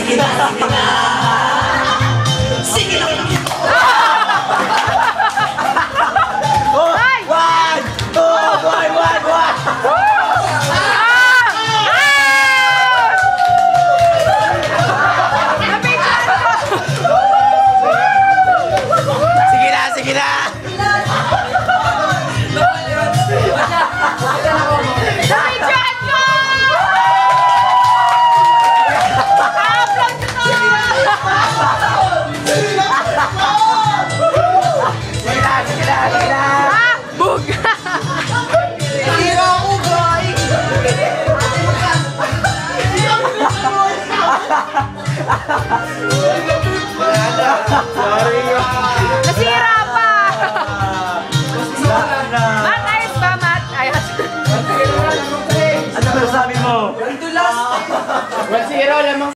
sige na, sige na. Sige na. One, two, one. Sige na. Nasira pa! Mat, ayos ba, Mat? Ayos. Ano ba sabi mo? 1-0 lamang.